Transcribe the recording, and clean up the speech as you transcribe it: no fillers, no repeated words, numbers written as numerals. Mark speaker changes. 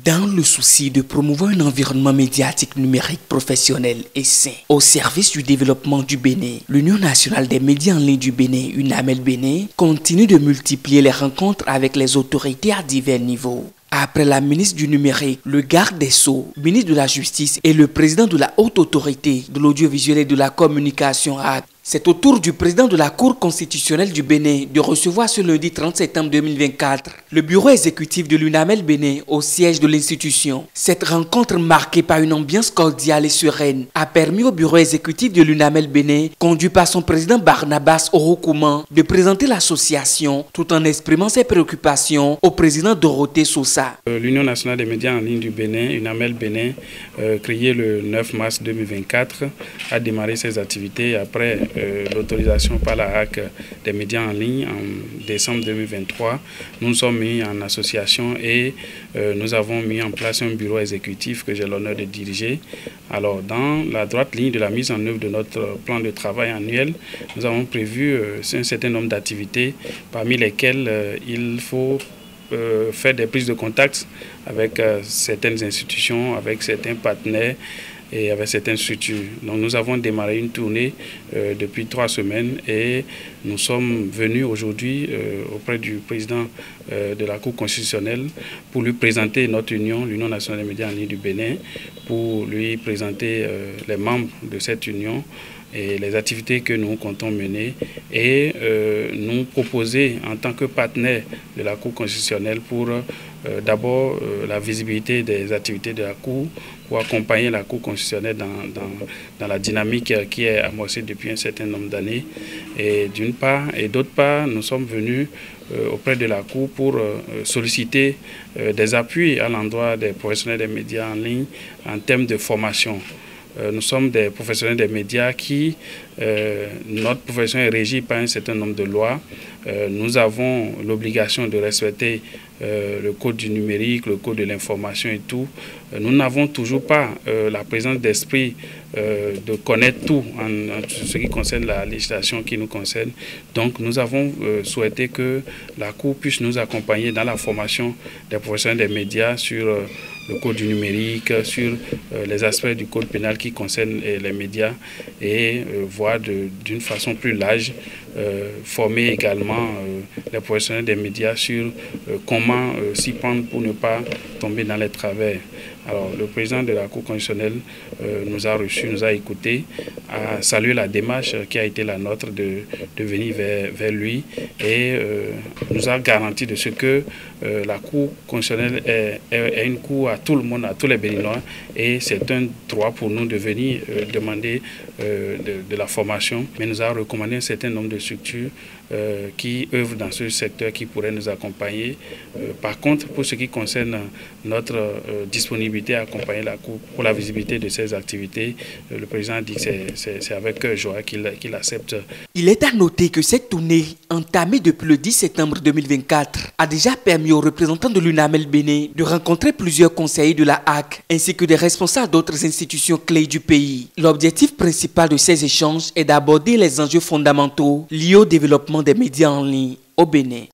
Speaker 1: Dans le souci de promouvoir un environnement médiatique numérique professionnel et sain au service du développement du Bénin, l'Union nationale des médias en ligne du Bénin, UNAMEL Bénin, continue de multiplier les rencontres avec les autorités à divers niveaux. Après la ministre du Numérique, le garde des Sceaux, ministre de la Justice et le président de la Haute Autorité de l'Audiovisuel et de la Communication, c'est au tour du président de la Cour constitutionnelle du Bénin de recevoir ce lundi 30 septembre 2024 le bureau exécutif de l'UNAMEL Bénin au siège de l'institution. Cette rencontre marquée par une ambiance cordiale et sereine a permis au bureau exécutif de l'UNAMEL Bénin, conduit par son président Barnabas Orokouman, de présenter l'association tout en exprimant ses préoccupations au président Dorothée Sosa.
Speaker 2: L'Union nationale des médias en ligne du Bénin, UNAMEL Bénin, créée le 9 mars 2024, a démarré ses activités après l'autorisation par la HAC des médias en ligne en décembre 2023. Nous nous sommes mis en association et nous avons mis en place un bureau exécutif que j'ai l'honneur de diriger. Alors, dans la droite ligne de la mise en œuvre de notre plan de travail annuel, nous avons prévu un certain nombre d'activités, parmi lesquelles il faut faire des prises de contact avec certaines institutions, avec certains partenaires et avec certaines structures. Donc nous avons démarré une tournée depuis 3 semaines et nous sommes venus aujourd'hui auprès du président de la Cour constitutionnelle pour lui présenter notre union, l'Union nationale des médias en ligne du Bénin, pour lui présenter les membres de cette union et les activités que nous comptons mener et nous proposer en tant que partenaire de la Cour constitutionnelle pour d'abord la visibilité des activités de la Cour, pour accompagner la Cour constitutionnelle dans la dynamique qui est amorcée depuis un certain nombre d'années. Et d'une part, et d'autre part, nous sommes venus auprès de la Cour pour solliciter des appuis à l'endroit des professionnels des médias en ligne en termes de formation. Nous sommes des professionnels des médias qui, notre profession est régie par un certain nombre de lois. Nous avons l'obligation de respecter le code du numérique, le code de l'information et tout. Nous n'avons toujours pas la présence d'esprit de connaître tout en ce qui concerne la législation qui nous concerne. Donc nous avons souhaité que la Cour puisse nous accompagner dans la formation des professionnels des médias sur le code du numérique, sur les aspects du code pénal qui concernent les médias et voir d'une façon plus large, former également les professionnels des médias sur comment s'y prendre pour ne pas tomber dans les travers. Alors, le président de la Cour constitutionnelle nous a reçus, nous a écoutés, a salué la démarche qui a été la nôtre de venir vers lui et nous a garanti de ce que la Cour constitutionnelle est une cour à tout le monde, à tous les Béninois, et c'est un droit pour nous de venir demander de la formation. Mais nous a recommandé un certain nombre de structures qui œuvrent dans ce secteur qui pourraient nous accompagner. Par contre, pour ce qui concerne notre disponibilité à accompagner la Cour pour la visibilité de ces activités, le président a dit que c'est avec joie qu'il accepte.
Speaker 1: Il est à noter que cette tournée, entamée depuis le 10 septembre 2024, a déjà permis aux représentants de l'UNAMEL Bénin de rencontrer plusieurs conseillers de la HAC ainsi que des responsables d'autres institutions clés du pays. L'objectif principal de ces échanges est d'aborder les enjeux fondamentaux liés au développement des médias en ligne au Bénin.